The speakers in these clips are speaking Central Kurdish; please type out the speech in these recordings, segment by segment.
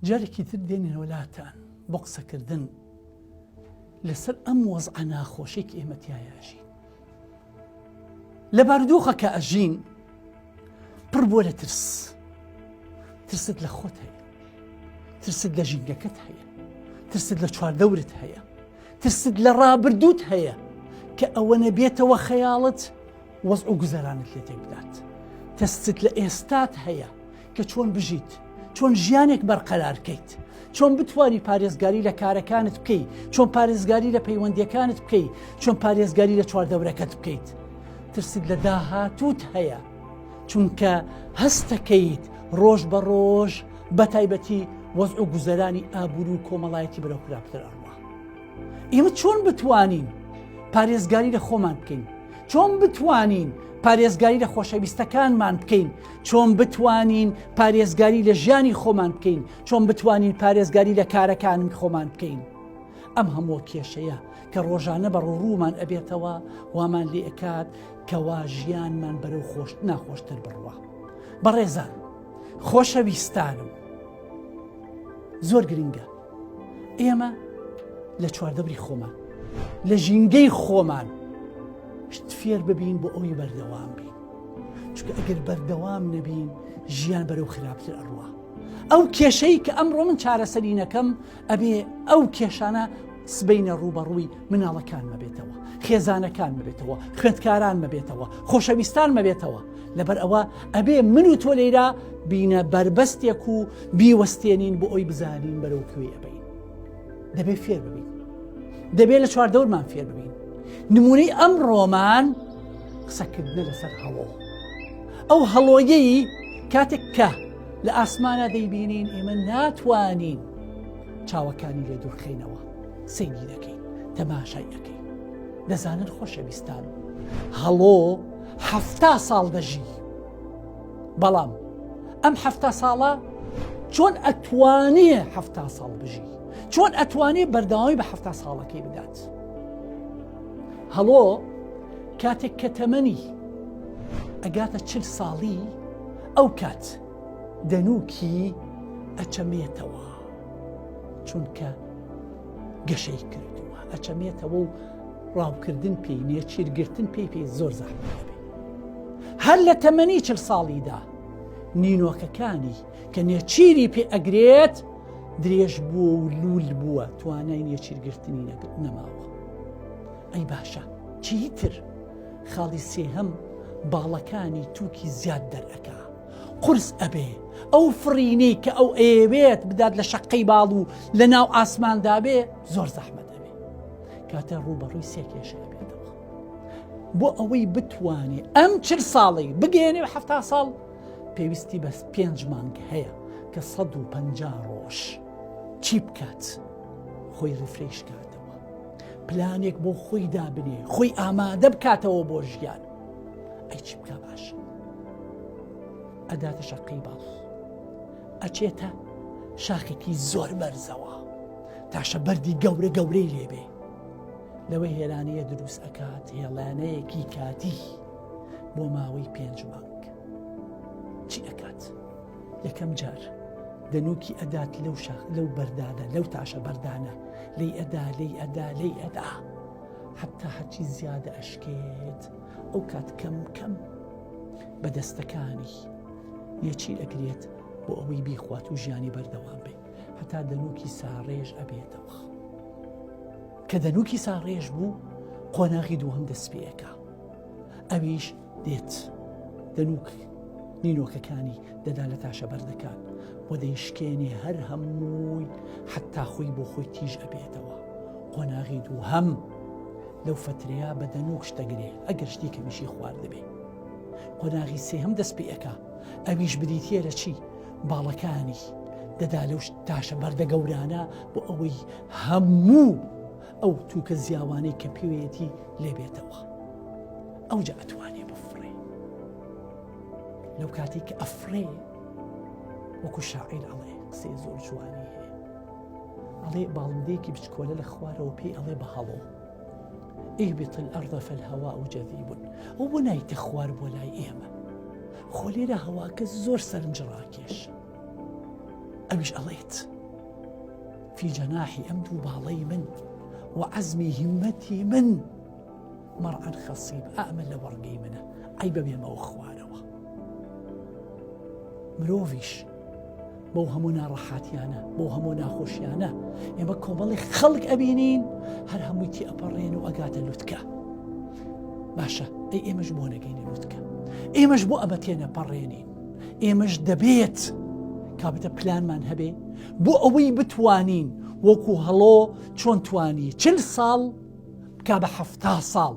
جارێکی تر دێنێ وڵاتان بۆ قسەکردن لەسەر ئەم وەزعە ناخۆشی کە ئێمە تیایەژین. لە بارودۆخە کە ئەژین پڕ بۆ لە ترست لە خۆت هەیە، ترست لە ژینگەکەت هەیە، ترست لە چواردەورت هەیە، ترست لە ڕابردووت هەیە کە ئەوە نەبێتەوە خەیاڵت وەزع و گوزەرانت لێ تێک بدات. ترست لە ئێستات هەیە کە چۆن بژیت، چۆن ژیانێک بەرقەرارکەیت، چۆن بتوانی پارێزگاری لە کارەکانت بکەیت، چۆن پارێزگاری لە پەیوەندیەکانت بکەیت، چۆن پارێزگاری لە چواردەورەکەت بکەیت. ترست لە داهاتووت هەیە چونکە هەستەکەیت ڕۆژ بە ڕۆژ بە تایبەتی وەزع و گوزەرانی ئابووری و کۆمەڵایەتی بەرەو خراپتر ئەڕوا. ئێمە چۆن بتوانین پارێزگاری لە خۆمان بکەین، چۆن بتوانین پارێزگاری لە خۆشەویستەکانمان بکەین، چۆن بتوانین پارێزگاری لە ژیانی خۆمان بکەین، چۆن بتوانین پارێزگاری لە کارەکان خۆمان بکەین. ئەم هەموو کێشەیە کە ڕۆژانە بە ڕووڕوومان ئەبێتەوە وامان لێ ئەکات کەوا ژیانمان بەرەو ناخۆشتر بڕوە. بەڕێزان خۆشەویستانم، زۆر گرنگە ئێمە لە چواردەبری خۆمان، لە ژینگەی خۆمان شت فێر ببین بۆ ئەوی بەردەوام بین، چونکە ئەگەر بەردەوام نەبین ژیان بەرەو خراپتر ئەڕوا. ئەو کێشەی کە ئەمڕۆ من چارەسەری نەکەم ئەبێ ئەو کێشانە سبەینە ڕوبەڕووی مناڵەکان مەبێتەوە، خێزانەکان مەبێتەوە، خوێندکاران مەبێتەوە، خۆشەویستان مەبێتەوە. لەبەر ئەوە ئەبێ من و تۆ لێرە بینە بربەستێک و بیوەستێنین بۆ ئەوی بزانین بەرەو کوێ ئەبین. دەبێ فێر ببین، دەبێت لە چواردەورمان فێر ببین. نمونەی ئەم ڕۆمان قسەکردنە لەسەر هەڵۆ. ئەو هەڵۆیەی کاتێک کە لە ئاسمانە دەیبینین ئێمە ناتوانین چاوەکانی لێ دوورخینەوە، سەیری دەکەین، تەماشای ئەەکەین. دەزانن خۆشەویستان هەڵۆ 70 ساڵ دەژی، بەڵام ئەم 70 ساڵە چۆن ئەتوانێ 70 ساڵ بژی، چۆن ئەتوانێ بەردەوامی بە 70 ساڵەکەی بدات. هەڵۆ کاتێک کە تەمەنی ئەگاتە 40 ساڵی ئەو کات دەنووکی ئەچەمێتەوە، چونکە گەشەی کردووە، ئەچەمێتەوە و ڕاوکردن پێی نێچیرگرتن پێی زۆر زەحمەت دەبێت. هەر لە تەمەنی 40 ساڵیدا نینۆکەکانی کە نێچیری پێ ئەگرێت درێژ بووە و لول بووە، توانای نێچیرگرتنی نەماوە. ئەی باشە چیتر خاڵی سێهەم باڵەکانی تووکی زیاد دەرئەکا، قورس ئەبێ ئەو فڕینەی کە ئەو ئەیەوێت بدات لە شەقەی باڵ و لە ناو ئاسماندا بێ زۆر زەحمەت دەبێ. کاتە ڕوبەڕووی سێ کێشەیە بێتەوە. بۆ ئەوەی بتوانێ ئەم 40 ساڵی بگەێنێ 70 ساڵ پێویستی بەس 5 مانگ هەیە کە 150 ڕۆژ چی بکات؟ خۆی ڕفرێش کاتەوە، پلانێک بۆ خۆی دابنێ، خۆی ئامادە بکاتەوە بۆ ژیان. ئەی چی بکە باشە؟ ئەداتە شەقەی باڵ، ئەچێتە شاخێکی زۆر بەرزەوە تاشە بەردی گەورە گەورەی لێبێ. لەوەی هێرانەیە دروست ئەکات هێڵانەیەکی کاتی بۆ ماوەی 5 مانگ. چی ئەکات؟ یەکەم جار دەنووکی ئەدات لەو شاخ لەو بەردانە، لەو تاشە بەردانە لی ئەدا لی ئەدا لی ئەدا حتا هەرچی زیادە ئەشکێت. ئەو کات کەم کەم بەدەستەکانی نێچیر ئەگرێت بۆ ئەوەی بیخوات و ژیانی بەردەوام بێ، هەتا دەنووکی ساڕێژ ئەبێتەوە. کە دەنووکی ساڕێژ بوو قۆناغی دووهەم دەست پێەکە، ئەویش دێت دەنووک نینۆکەکانی دەدا لە تاشە بەردەکان بۆ دەیشکێنێ هەر هەمووی حتا خۆی بۆ خۆی تیژ ئەبێتەوە. قۆناغی دووهەم لەو فترەیە بە دەنووک شتەگرێ ئەگەر شتی کەمیشی خواردبێ. قۆناغی سێهەم دەست پێەکە، ئەویش بریتە لە چی؟ باڵەکانی دەدا لەو تاشە بەردە گەورانە بۆ ئەوەی هەموو ئەو تووکە زیاوانەی کە پێوێتی لێبێتەوە. ئەوجا ئەتوانێ بفڕێ. لەو کاتی کە ئەفڕێ وەکو شاعیر ئەڵێ قسەی زۆر جوانی هەیە، ئەڵێ باڵندەیەکی بچکۆلە لە خوارەوە پێی ئەڵێ بە هەڵۆ اهبط الأرض فالهواء جذيب. و بۆ نایتە خوار بۆ لای ئێمە؟ خۆ لێرە هەواکە زۆر سەرنجڕاکێش، ئەویش ئەڵێت في جناحی ئەم دوو باڵەی من وعزمی هیمەتی من مەرعەن خەسیب ئەمە لە وەڕگەی منە ئەی بەبێمەوە خوارەوە. مرۆڤیش بەو هەموو ناڕەحاتیانە بەو هەموو ناخۆشیانە ئێمە کۆمەڵی خەڵک ئەبینین هەر هەمووی تی ئەپەڕێن و ئەگاتە لوتکە. باشە ئەی ئێمەش بۆ نەگەینە لوتکە، ئێمەش بۆ ئەمە تێنەپەڕێنین، ئێمەش دەبێت کابتە پلانمان هەبێ بۆ ئەوەی بتوانین وەکو هەڵۆ چۆن توانی 40 ساڵ بکا بە 70 ساڵ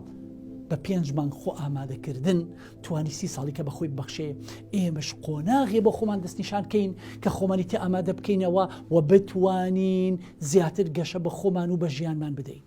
بە 5 مانگ خۆ ئامادەکردن توانی 30 ساڵی کە بەخۆی بەخشێ. ئێمەش قۆناغێ بۆ خۆمان دەستنیشان کەین کە خۆمانی تێ ئامادە بکەینەوە و بتوانین زیاتر گەشە بە خۆمان و بە ژیانمان بدەین.